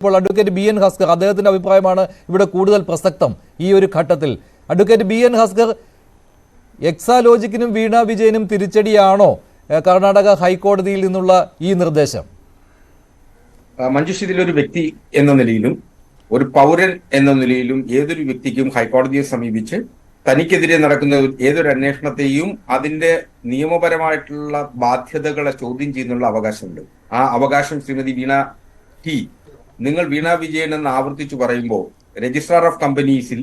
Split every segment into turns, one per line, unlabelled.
ഇപ്പോൾ advocate B N Haskar അദ്ദേഹത്തിന്റെ അഭിപ്രായമാണ് ഇവിടെ കൂടുതൽ പ്രസക്തം ഈ ഒരു ഘട്ടത്തിൽ. അഡ്വക്കേറ്റ് ബി എൻ ഹസ്കർ, എക്സാലോജിക്കിനും വീണ വിജയനും തിരിച്ചടിയാണോ കർണാടക ഹൈക്കോടതിയിൽ നിന്നുള്ള ഈ നിർദ്ദേശം?
മഞ്ജുഷ്, ഇതിലൊരു വ്യക്തി എന്ന നിലയിലും ഒരു പൗരൻ എന്ന നിലയിലും ഏതൊരു വ്യക്തിക്കും ഹൈക്കോടതിയെ സമീപിച്ച് തനിക്കെതിരെ നടക്കുന്ന ഏതൊരു അന്വേഷണത്തെയും അതിന്റെ നിയമപരമായിട്ടുള്ള ബാധ്യതകളെ ചോദ്യം ചെയ്യുന്നുള്ള അവകാശമുണ്ട്. ആ അവകാശം ശ്രീമതി വീണ ടി, നിങ്ങൾ വീണ വിജയൻ എന്ന് ആവർത്തിച്ചു പറയുമ്പോൾ രജിസ്ട്രാർ ഓഫ് കമ്പനീസിൽ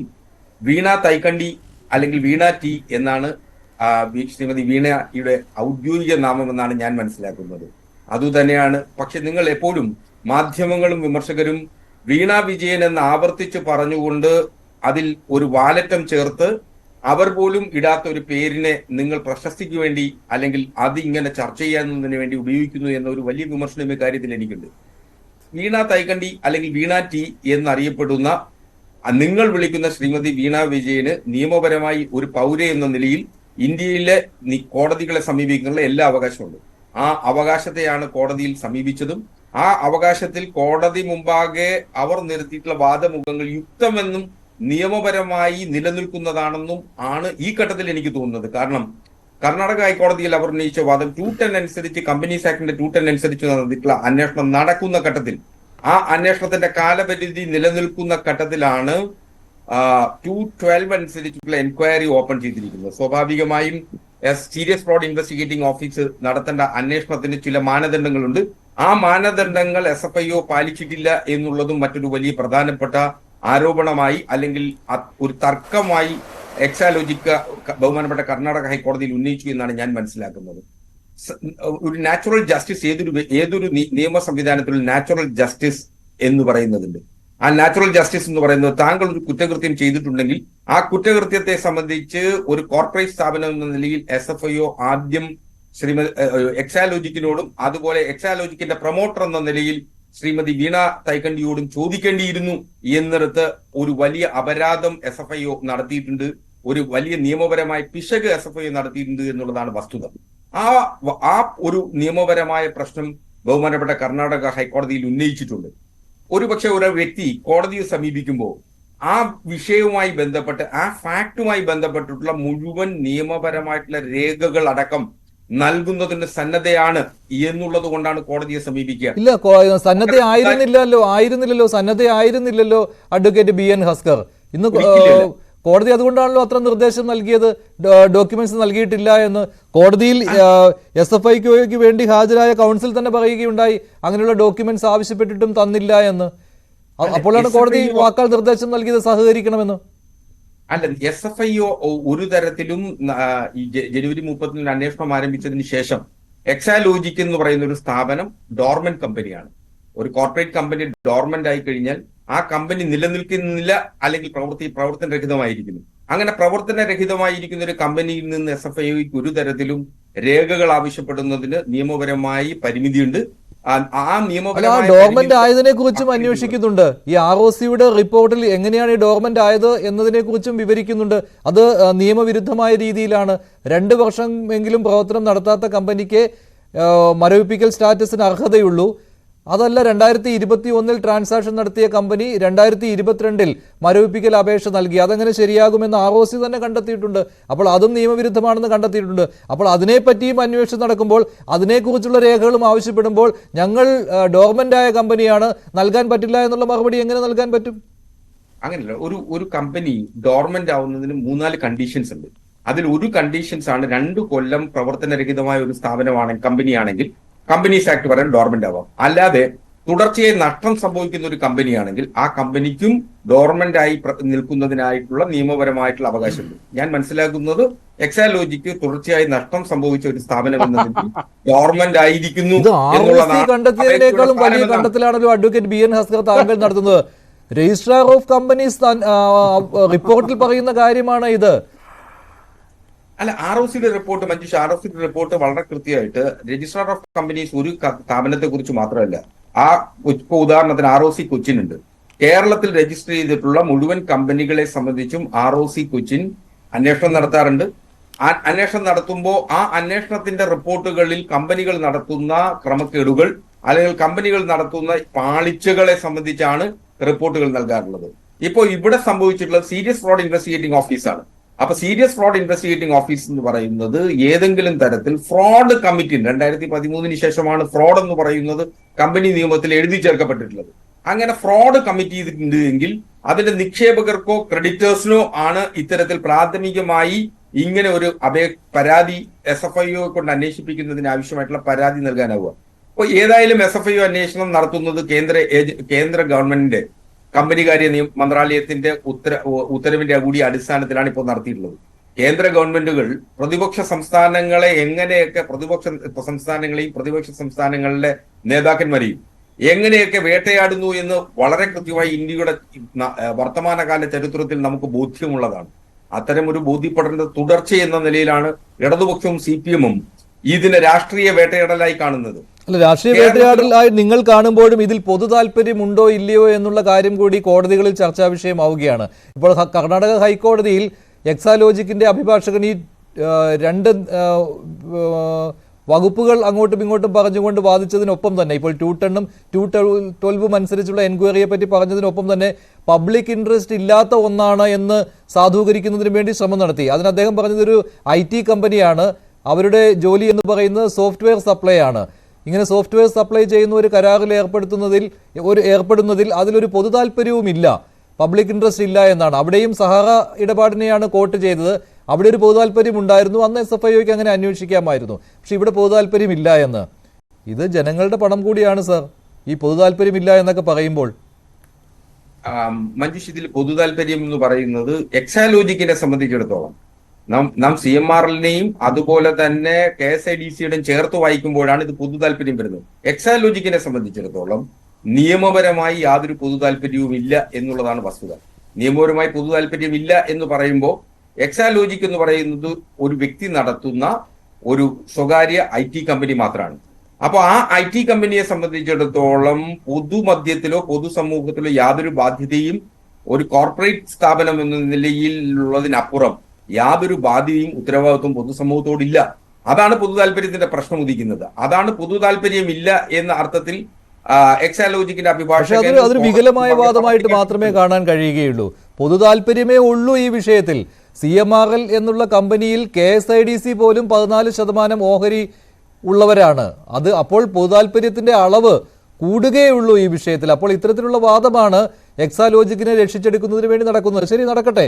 വീണ തൈക്കണ്ടി അല്ലെങ്കിൽ വീണ ടി എന്നാണ് ശ്രീമതി വീണയുടെ ഔദ്യോഗിക നാമമെന്നാണ് ഞാൻ മനസ്സിലാക്കുന്നത്. അതുതന്നെയാണ്. പക്ഷെ നിങ്ങൾ എപ്പോഴും മാധ്യമങ്ങളും വിമർശകരും വീണ വിജയൻ എന്ന് ആവർത്തിച്ച് പറഞ്ഞുകൊണ്ട് അതിൽ ഒരു വാലറ്റം ചേർത്ത് അവർ പോലും ഇടാത്ത ഒരു പേരിനെ നിങ്ങൾ പ്രശസ്തിക്ക് വേണ്ടി അല്ലെങ്കിൽ അത് ഇങ്ങനെ ചർച്ച ചെയ്യാനതിന് വേണ്ടി ഉപയോഗിക്കുന്നു എന്ന ഒരു വലിയ വിമർശനം ഇക്കാര്യത്തിൽ എനിക്കുണ്ട്. വീണ തൈക്കണ്ടി അല്ലെങ്കിൽ വീണ ടി എന്നറിയപ്പെടുന്ന നിങ്ങൾ വിളിക്കുന്ന ശ്രീമതി വീണ വിജയന് നിയമപരമായി ഒരു പൗര എന്ന നിലയിൽ ഇന്ത്യയിലെ കോടതികളെ സമീപിക്കാനുള്ള എല്ലാ അവകാശമുണ്ട്. ആ അവകാശത്തെയാണ് കോടതിയിൽ സമീപിച്ചതും ആ അവകാശത്തിൽ കോടതി മുമ്പാകെ അവർ നിർത്തിയിട്ടുള്ള വാദമുഖങ്ങൾ യുക്തമെന്നും നിയമപരമായി നിലനിൽക്കുന്നതാണെന്നും ആണ് ഈ ഘട്ടത്തിൽ എനിക്ക് തോന്നുന്നത്. കാരണം കർണാടക ഹൈക്കോടതിയിൽ അവർ ഉന്നയിച്ച വാദം 210 അനുസരിച്ച്, കമ്പനീസ് ആക്ടിന്റെ 210 അനുസരിച്ച് നടന്നിട്ടുള്ള അന്വേഷണം നടക്കുന്ന ഘട്ടത്തിൽ ആ അന്വേഷണത്തിന്റെ കാലപരിധി നിലനിൽക്കുന്ന ഘട്ടത്തിലാണ് 212 അനുസരിച്ചുള്ള എൻക്വയറി ഓപ്പൺ ചെയ്തിരിക്കുന്നത്. സ്വാഭാവികമായും സീരിയസ് ഫ്രോഡ് ഇൻവെസ്റ്റിഗേറ്റിംഗ് ഓഫീസ് നടത്തേണ്ട അന്വേഷണത്തിന് ചില മാനദണ്ഡങ്ങളുണ്ട്. ആ മാനദണ്ഡങ്ങൾ SFIO പാലിച്ചിട്ടില്ല എന്നുള്ളതും മറ്റൊരു വലിയ പ്രധാനപ്പെട്ട ആരോപണമായി അല്ലെങ്കിൽ ഒരു തർക്കമായി എക്സാലോജിക്ക് ബഹുമാനപ്പെട്ട കർണാടക ഹൈക്കോടതിയിൽ ഉന്നയിച്ചു എന്നാണ് ഞാൻ മനസ്സിലാക്കുന്നത്. ഒരു നാച്ചുറൽ ജസ്റ്റിസ് ഏതൊരു നിയമ സംവിധാനത്തിലും നാച്ചുറൽ ജസ്റ്റിസ് എന്ന് പറയുന്നതുണ്ട്. ആ നാച്ചുറൽ ജസ്റ്റിസ് എന്ന് പറയുന്നത് താങ്കൾ ഒരു കുറ്റകൃത്യം ചെയ്തിട്ടുണ്ടെങ്കിൽ ആ കുറ്റകൃത്യത്തെ സംബന്ധിച്ച് ഒരു കോർപ്പറേറ്റ് സ്ഥാപനം എന്ന നിലയിൽ SFIO ആദ്യം ശ്രീമതി എക്സാലോജിക്കിനോടും അതുപോലെ എക്സാലോജിക്കിന്റെ പ്രൊമോട്ടർ എന്ന നിലയിൽ ശ്രീമതി വീണ തൈക്കണ്ടിയോടും ചോദിക്കേണ്ടിയിരുന്നു എന്നിടത്ത് ഒരു വലിയ അപരാധം SFIO നടത്തിയിട്ടുണ്ട്, ഒരു വലിയ നിയമപരമായ പിശക് SFIO നടത്തിയിട്ടുണ്ട് എന്നുള്ളതാണ് വസ്തുത. ആ ഒരു നിയമപരമായ പ്രശ്നം ബഹുമാനപ്പെട്ട കർണാടക ഹൈക്കോടതിയിൽ ഉന്നയിച്ചിട്ടുണ്ട്. ഒരുപക്ഷെ ഒരു വ്യക്തി കോടതിയെ സമീപിക്കുമ്പോൾ ആ വിഷയവുമായി ബന്ധപ്പെട്ട് ആ ഫാക്ടുമായി ബന്ധപ്പെട്ടിട്ടുള്ള മുഴുവൻ നിയമപരമായിട്ടുള്ള രേഖകൾ അടക്കം നൽകുന്നതിന് സന്നദ്ധയാണ് എന്നുള്ളത് കൊണ്ടാണ് കോടതിയെ സമീപിക്കുക.
ഇല്ല, സന്നദ്ധയായിരുന്നില്ലല്ലോ അഡ്വക്കേറ്റ് ബി എൻ ഹസ്കർ. ഇന്ന് കോടതി അതുകൊണ്ടാണല്ലോ അത്ര നിർദ്ദേശം നൽകിയത്, ഡോക്യുമെന്റ്സ് നൽകിയിട്ടില്ല എന്ന്. കോടതിയിൽ SFIക്ക് വേണ്ടി ഹാജരായ കൗൺസിൽ തന്നെ പറയുകയുണ്ടായി അങ്ങനെയുള്ള ഡോക്യുമെന്റ്സ് ആവശ്യപ്പെട്ടിട്ടും തന്നില്ല എന്ന്. അപ്പോഴാണ് കോടതി വാക്കാൽ നിർദ്ദേശം നൽകിയത് സഹകരിക്കണമെന്ന്.
അല്ല, SFIO ഒരു തരത്തിലും ജനുവരി 30 അന്വേഷണം ആരംഭിച്ചതിന് ശേഷം എക്സാലോജിക് എന്ന് പറയുന്ന ഒരു സ്ഥാപനം ഡോർമെന്റ് കമ്പനിയാണ്. ഒരു കോർപ്പറേറ്റ് കമ്പനി ഡോർമെന്റ് ആയി കഴിഞ്ഞാൽ ആ കമ്പനി നിലനിൽക്കുന്നില്ല അല്ലെങ്കിൽ പ്രവർത്തനരഹിതമായിരിക്കുന്നു. അങ്ങനെ പ്രവർത്തനരഹിതമായിരിക്കുന്ന ഒരു കമ്പനിയിൽ നിന്ന് SFIOയ്ക്ക് ഒരു തരത്തിലും രേഖകൾ ആവശ്യപ്പെടുന്നതിന് നിയമപരമായി പരിമിതിയുണ്ട്.
ഡോർമെന്റ് ആയതിനെ കുറിച്ചും അന്വേഷിക്കുന്നുണ്ട്. ഈ ROCയുടെ റിപ്പോർട്ടിൽ എങ്ങനെയാണ് ഈ ഡോർമെന്റ് ആയത് എന്നതിനെ കുറിച്ചും വിവരിക്കുന്നുണ്ട്. അത് നിയമവിരുദ്ധമായ രീതിയിലാണ്. 2 വർഷം എങ്കിലും പ്രവർത്തനം നടത്താത്ത കമ്പനിക്ക് മരവിപ്പിക്കൽ സ്റ്റാറ്റസിന് അർഹതയുള്ളൂ. അതല്ല, 2021 ട്രാൻസാക്ഷൻ നടത്തിയ കമ്പനി 2022 മരവിപ്പിക്കൽ അപേക്ഷ നൽകി. അതെങ്ങനെ ശരിയാകുമെന്ന് ROC തന്നെ കണ്ടെത്തിയിട്ടുണ്ട്. അപ്പോൾ അതും നിയമവിരുദ്ധമാണെന്ന് കണ്ടെത്തിയിട്ടുണ്ട്. അപ്പോൾ അതിനെപ്പറ്റിയും അന്വേഷണം നടക്കുമ്പോൾ അതിനെക്കുറിച്ചുള്ള രേഖകളും ആവശ്യപ്പെടുമ്പോൾ ഞങ്ങൾ ഡോർമെന്റ് ആയ കമ്പനിയാണ്, നൽകാൻ പറ്റില്ല എന്നുള്ള മറുപടി എങ്ങനെ നൽകാൻ പറ്റും?
അങ്ങനെയല്ല, ഒരു കമ്പനി ഡോർമെന്റ് ആവുന്നതിന് 3-4 കണ്ടീഷൻസ് ഉണ്ട്. അതിൽ ഒരു കണ്ടീഷൻസ് ആണ് 2 കൊല്ലം പ്രവർത്തനരഹിതമായ ഒരു സ്ഥാപനമാണെങ്കിൽ, കമ്പനിയാണെങ്കിൽ കമ്പനീസ് ആക്ട് പറയാൻ ഡോർമെന്റ് ആവാം. അല്ലാതെ തുടർച്ചയായി നഷ്ടം സംഭവിക്കുന്ന ഒരു കമ്പനിയാണെങ്കിൽ ആ കമ്പനിക്കും ഡോർമെന്റ് ആയി നിൽക്കുന്നതിനായിട്ടുള്ള നിയമപരമായിട്ടുള്ള അവകാശമുണ്ട്. ഞാൻ മനസ്സിലാക്കുന്നത് എക്സാലോജിക്ക് തുടർച്ചയായി നഷ്ടം സംഭവിച്ച ഒരു സ്ഥാപനം എന്നതിൽ ഡോർമെന്റ് ആയിരിക്കുന്നു
കണ്ടെത്തിയതിനേക്കാളും വലിയ കണ്ടെത്തലാണല്ലോ അഡ്വക്കേറ്റ് ബി എൻ ഹസ്കർ താങ്കൾ നടത്തുന്നത്. രജിസ്ട്രാർ ഓഫ് കമ്പനീസ് റിപ്പോർട്ടിൽ പറയുന്ന കാര്യമാണ് ഇത്.
അല്ല, ROCയുടെ റിപ്പോർട്ട്, മഞ്ജുഷ്, ROCയുടെ റിപ്പോർട്ട് വളരെ കൃത്യമായിട്ട് രജിസ്ട്രാർ ഓഫ് കമ്പനീസ് ഒരു സ്ഥാപനത്തെ കുറിച്ച് മാത്രമല്ല, ഇപ്പൊ ഉദാഹരണത്തിന് ROC കൊച്ചിനുണ്ട്. കേരളത്തിൽ രജിസ്റ്റർ ചെയ്തിട്ടുള്ള മുഴുവൻ കമ്പനികളെ സംബന്ധിച്ചും ROC കൊച്ചിൻ അന്വേഷണം നടത്താറുണ്ട്. അന്വേഷണം നടത്തുമ്പോൾ ആ അന്വേഷണത്തിന്റെ റിപ്പോർട്ടുകളിൽ കമ്പനികൾ നടത്തുന്ന ക്രമക്കേടുകൾ അല്ലെങ്കിൽ കമ്പനികൾ നടത്തുന്ന പാളിച്ചകളെ സംബന്ധിച്ചാണ് റിപ്പോർട്ടുകൾ നൽകാറുള്ളത്. ഇപ്പോൾ ഇവിടെ സംഭവിച്ചിട്ടുള്ളത് സീരിയസ് ഫ്രോഡ് ഇൻവെസ്റ്റിഗേറ്റിംഗ് ഓഫീസാണ്. അപ്പൊ സീരിയസ് ഫ്രോഡ് ഇൻവെസ്റ്റിഗേറ്റിംഗ് ഓഫീസ് എന്ന് പറയുന്നത് ഏതെങ്കിലും തരത്തിൽ ഫ്രോഡ് കമ്മിറ്റി 2013 ശേഷമാണ് ഫ്രോഡ് എന്ന് പറയുന്നത് കമ്പനി നിയമത്തിൽ എഴുതി ചേർക്കപ്പെട്ടിട്ടുള്ളത്. അങ്ങനെ ഫ്രോഡ് കമ്മിറ്റി ചെയ്തിട്ടുണ്ട് എങ്കിൽ അതിന്റെ നിക്ഷേപകർക്കോ ക്രെഡിറ്റേഴ്സിനോ ആണ് ഇത്തരത്തിൽ പ്രാഥമികമായി ഇങ്ങനെ ഒരു പരാതി SFIO കൊണ്ട് അന്വേഷിപ്പിക്കുന്നതിന് ആവശ്യമായിട്ടുള്ള പരാതി നൽകാനാവുക. അപ്പോൾ ഏതായാലും SFIO അന്വേഷണം നടത്തുന്നത് കേന്ദ്ര ഗവൺമെന്റിന്റെ കമ്പനികാര്യ മന്ത്രാലയത്തിന്റെ ഉത്തരവിന്റെ കൂടി അടിസ്ഥാനത്തിലാണ് ഇപ്പോൾ നടത്തിയിട്ടുള്ളത്. കേന്ദ്ര ഗവൺമെന്റുകൾ പ്രതിപക്ഷ സംസ്ഥാനങ്ങളെ എങ്ങനെയൊക്കെ പ്രതിപക്ഷ സംസ്ഥാനങ്ങളിലെ നേതാക്കന്മാരെയും എങ്ങനെയൊക്കെ വേട്ടയാടുന്നു എന്ന് വളരെ കൃത്യമായി ഇന്ത്യയുടെ വർത്തമാനകാല ചരിത്രത്തിൽ നമുക്ക് ബോധ്യമുള്ളതാണ്. അത്തരം ഒരു ബോധ്യപ്പെടേണ്ട തുടർച്ച എന്ന നിലയിലാണ് ഇടതുപക്ഷവും CPM-ഉം ഇതിനെ രാഷ്ട്രീയ വേട്ടയാടലായി കാണുന്നത്.
അല്ല, രാഷ്ട്രീയ വേട്ടയാടലായി നിങ്ങൾ കാണുമ്പോഴും ഇതിൽ പൊതു താല്പര്യമുണ്ടോ ഇല്ലയോ എന്നുള്ള കാര്യം കൂടി കോടതികളിൽ ചർച്ചാ വിഷയമാവുകയാണ്. ഇപ്പോൾ കർണാടക ഹൈക്കോടതിയിൽ എക്സാലോജിക്കിന്റെ അഭിഭാഷകൻ ഈ രണ്ട് വകുപ്പുകൾ അങ്ങോട്ടും ഇങ്ങോട്ടും പറഞ്ഞുകൊണ്ട് വാദിച്ചതിനൊപ്പം തന്നെ ഇപ്പോൾ 210-ഉം 212-ഉം അനുസരിച്ചുള്ള എൻക്വയറിയെ പറ്റി പറഞ്ഞതിനൊപ്പം തന്നെ പബ്ലിക് ഇൻട്രസ്റ്റ് ഇല്ലാത്ത ഒന്നാണ് എന്ന് സാധൂകരിക്കുന്നതിന് വേണ്ടി ശ്രമം നടത്തി. അതിന് അദ്ദേഹം പറഞ്ഞതൊരു IT കമ്പനിയാണ്, അവരുടെ ജോലി എന്ന് പറയുന്നത് സോഫ്റ്റ്വെയർ സപ്ലൈ ആണ്. ഇങ്ങനെ സോഫ്റ്റ്വെയർ സപ്ലൈ ചെയ്യുന്ന ഒരു കരാറിൽ ഏർപ്പെടുന്നതിൽ അതിലൊരു പൊതു താല്പര്യവുമില്ല, പബ്ലിക് ഇൻട്രസ്റ്റ് ഇല്ല എന്നാണ്. അവിടെയും സഹാറ ഇടപാടിനെയാണ് കോട്ട് ചെയ്തത്. അവിടെ ഒരു പൊതു താല്പര്യം ഉണ്ടായിരുന്നു, അന്ന് SFIOയ്ക്ക് അങ്ങനെ അന്വേഷിക്കാമായിരുന്നു. പക്ഷെ ഇവിടെ പൊതു താല്പര്യമില്ല എന്ന്. ഇത് ജനങ്ങളുടെ പണം കൂടിയാണ് സർ, ഈ പൊതു താല്പര്യമില്ല എന്നൊക്കെ പറയുമ്പോൾ.
മഞ്ജുഷ്, ഇതിൽ പൊതു താല്പര്യം എന്ന് പറയുന്നത് എക്സാലോജിക്കിനെ സംബന്ധിച്ചിടത്തോളം നാം CMRL-നെയും അതുപോലെ തന്നെ KSIDC-യുടെയും ചേർത്ത് വായിക്കുമ്പോഴാണ് ഇത് പൊതു താല്പര്യം വരുന്നത്. എക്സാലോജിക്കിനെ സംബന്ധിച്ചിടത്തോളം നിയമപരമായി യാതൊരു പൊതു താല്പര്യവും ഇല്ല എന്നുള്ളതാണ് വസ്തുത. നിയമപരമായി പൊതു താല്പര്യം ഇല്ല എന്ന് പറയുമ്പോൾ എക്സാലോജിക് എന്ന് പറയുന്നത് ഒരു വ്യക്തി നടത്തുന്ന ഒരു സ്വകാര്യ IT കമ്പനി മാത്രമാണ്. അപ്പോൾ ആ IT കമ്പനിയെ സംബന്ധിച്ചിടത്തോളം പൊതുമധ്യത്തിലോ പൊതുസമൂഹത്തിലോ യാതൊരു ബാധ്യതയും ഒരു കോർപ്പറേറ്റ് സ്ഥാപനം എന്ന നിലയിലുള്ളതിനപ്പുറം യാതൊരു ബാധ്യതയും ഉത്തരവാദിത്വം പൊതുസമൂഹത്തോടില്ല. അതാണ് പൊതു താല്പര്യത്തിന്റെ പ്രശ്നം ഉദിക്കുന്നത്. അതാണ് പൊതു താല്പര്യമില്ല എന്ന അർത്ഥത്തിൽ എക്സാലോജിക്കിന്റെ അഭിഭാഷകൻ
അതൊരു വികലമായ വാദമായിട്ട് മാത്രമേ കാണാൻ കഴിയുകയുള്ളൂ. പൊതു താല്പര്യമേ ഉള്ളൂ ഈ വിഷയത്തിൽ. CMRL എന്നുള്ള കമ്പനിയിൽ KSIDC പോലും 14% ഓഹരി ഉള്ളവരാണ്. അത് അപ്പോൾ പൊതു താല്പര്യത്തിന്റെ അളവ് കൂടുകയുള്ളൂ ഈ വിഷയത്തിൽ. അപ്പോൾ ഇത്തരത്തിലുള്ള വാദമാണ് എക്സാലോജിക്കിനെ രക്ഷിച്ചെടുക്കുന്നതിന് വേണ്ടി നടക്കുന്നത്. ശരി, നടക്കട്ടെ.